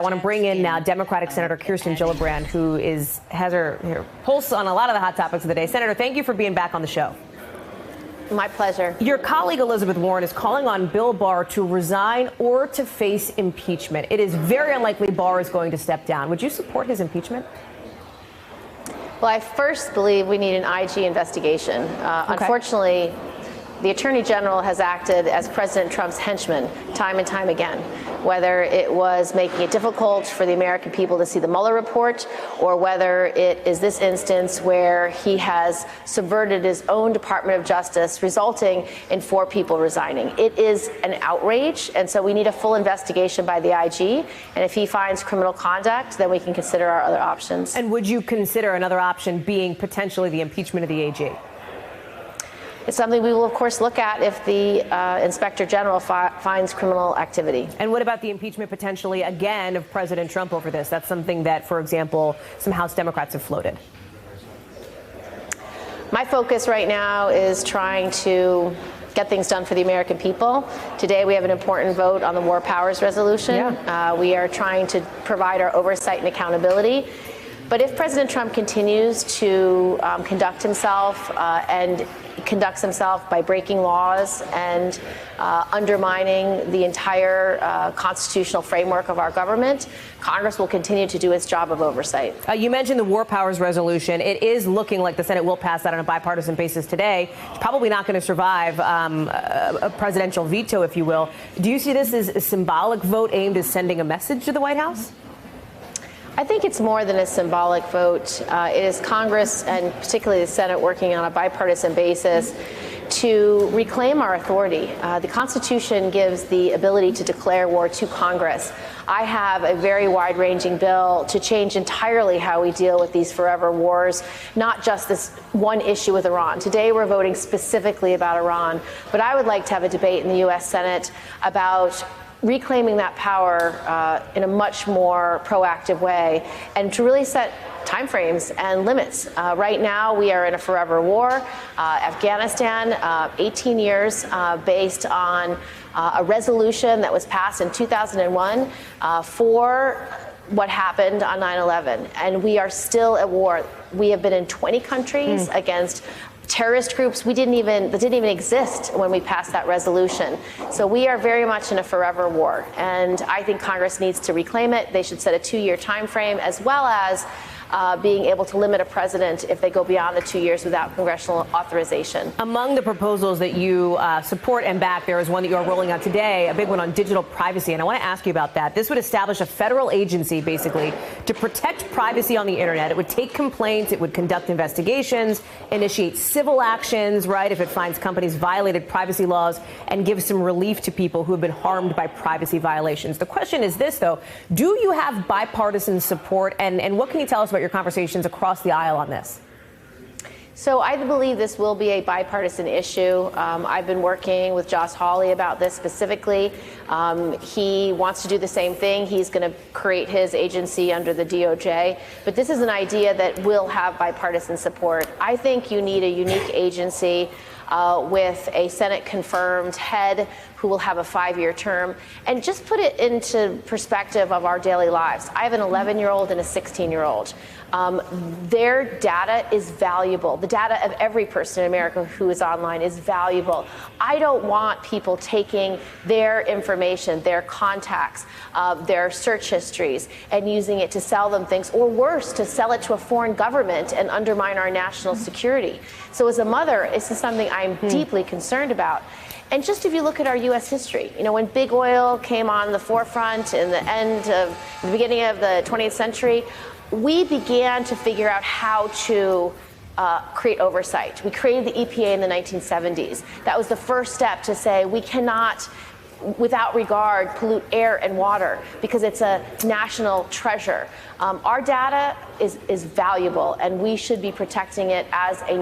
I want to bring in now Democratic Senator Kirsten Gillibrand, who has her pulse on a lot of the hot topics of the day. Senator, thank you for being back on the show. My pleasure. Your colleague Elizabeth Warren is calling on Bill Barr to resign or to face impeachment. It is very unlikely Barr is going to step down. Would you support his impeachment? Well, I first believe we need an IG investigation. Unfortunately, the Attorney General has acted as President Trump's henchman time and time again, whether it was making it difficult for the American people to see the Mueller report, or whether it is this instance where he has subverted his own Department of Justice, resulting in 4 people resigning. It is an outrage, and so we need a full investigation by the IG. And if he finds criminal conduct, then we can consider our other options. And would you consider another option being potentially the impeachment of the AG? It's something we will, of course, look at if the Inspector General finds criminal activity. And what about the impeachment potentially, again, of President Trump over this? That's something that, for example, some House Democrats have floated. My focus right now is trying to get things done for the American people. Today we have an important vote on the War Powers Resolution. We are trying to provide our oversight and accountability. But if President Trump continues to conduct himself and conducts himself by breaking laws and undermining the entire constitutional framework of our government, Congress will continue to do its job of oversight. You mentioned the War Powers Resolution. It is looking like the Senate will pass that on a bipartisan basis today. It's probably not going to survive a presidential veto, if you will. Do you see this as a symbolic vote aimed at sending a message to the White House? I think it's more than a symbolic vote. It is Congress and particularly the Senate working on a bipartisan basis to reclaim our authority. The Constitution gives the ability to declare war to Congress. I have a very wide-ranging bill to change entirely how we deal with these forever wars, not just this one issue with Iran. Today we're voting specifically about Iran, but I would like to have a debate in the U.S. Senate about reclaiming that power in a much more proactive way and to really set timeframes and limits. Right now, we are in a forever war. Afghanistan, 18 years based on a resolution that was passed in 2001 for what happened on 9/11. And we are still at war. We have been in 20 countries against terrorist groups that didn't even exist when we passed that resolution. So we are very much in a forever war, and I think Congress needs to reclaim it. They should set a 2-year time frame, as well as being able to limit a president if they go beyond the 2 years without congressional authorization. Among the proposals that you support and back, there is one that you are rolling out today, a big one on digital privacy. And I want to ask you about that. This would establish a federal agency, basically, to protect privacy on the internet. It would take complaints. It would conduct investigations, initiate civil actions, right, if it finds companies violated privacy laws, and give some relief to people who have been harmed by privacy violations. The question is this, though. Do you have bipartisan support? And what can you tell us about your conversations across the aisle on this? So I believe this will be a bipartisan issue. I've been working with Josh Hawley about this specifically. He wants to do the same thing. He's going to create his agency under the DOJ. But this is an idea that will have bipartisan support. I think you need a unique agency with a Senate-confirmed head who will have a 5-year term. And just put it into perspective of our daily lives. I have an 11-year-old and a 16-year-old. Their data is valuable. The data of every person in America who is online is valuable. I don't want people taking their information, their contacts, their search histories, and using it to sell them things, or worse, to sell it to a foreign government and undermine our national security. So as a mother, this is something I'm deeply concerned about. And just if you look at our U.S. history, you know, when big oil came on the forefront in the beginning of the 20th century, we began to figure out how to create oversight. We created the EPA in the 1970s. That was the first step to say we cannot, without regard, pollute air and water because it's a national treasure. Our data is valuable, and we should be protecting it as a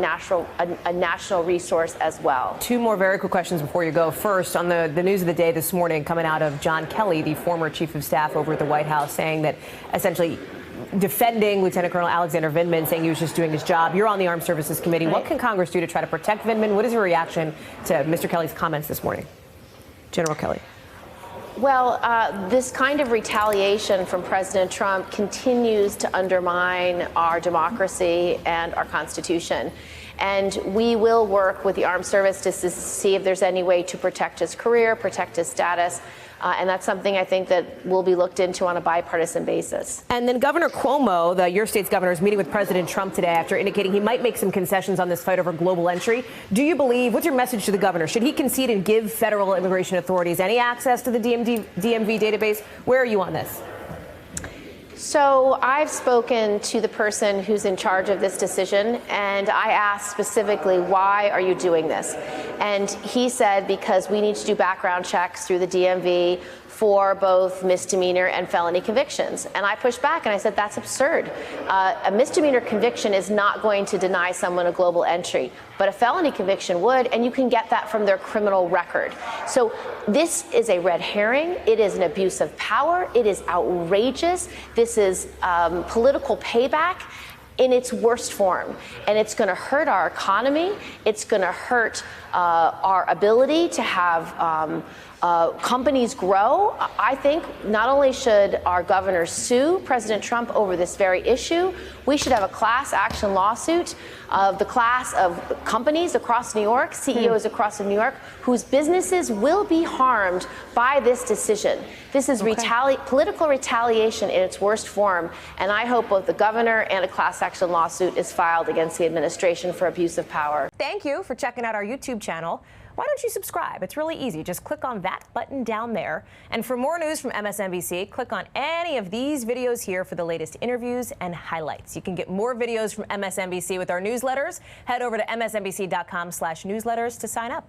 national resource as well. 2 more very quick questions before you go. First, on the news of the day this morning coming out of John Kelly, the former chief of staff over at the White House, saying that essentially defending Lieutenant Colonel Alexander Vindman, saying he was just doing his job. You're on the Armed Services Committee. Right. What can Congress do to try to protect Vindman? What is your reaction to Mr. Kelly's comments this morning? General Kelly. Well, this kind of retaliation from President Trump continues to undermine our democracy and our Constitution. And we will work with the Armed Services to see if there's any way to protect his career, protect his status. And that's something I think that will be looked into on a bipartisan basis. And then Governor Cuomo, your state's governor, is meeting with President Trump today after indicating he might make some concessions on this fight over global entry. Do you believe, what's your message to the governor? Should he concede and give federal immigration authorities any access to the DMV database? Where are you on this? So I've spoken to the person who's in charge of this decision, and I asked specifically, why are you doing this? And he said, because we need to do background checks through the DMV for both misdemeanor and felony convictions. And I pushed back and I said, that's absurd. A misdemeanor conviction is not going to deny someone a global entry, but a felony conviction would, and you can get that from their criminal record. So this is a red herring. It is an abuse of power. It is outrageous. This is political payback in its worst form. And it's going to hurt our economy. It's going to hurt our ability to have companies grow. I think not only should our governor sue President Trump over this very issue, we should have a class action lawsuit of the class of companies across New York, CEOs across New York, whose businesses will be harmed by this decision. This is political retaliation in its worst form, and I hope both the governor and a class action lawsuit is filed against the administration for abuse of power. Thank you for checking out our YouTube channel. Why don't you subscribe? It's really easy. Just click on that button down there. And for more news from MSNBC, click on any of these videos here for the latest interviews and highlights. You can get more videos from MSNBC with our newsletters. Head over to msnbc.com/newsletters to sign up.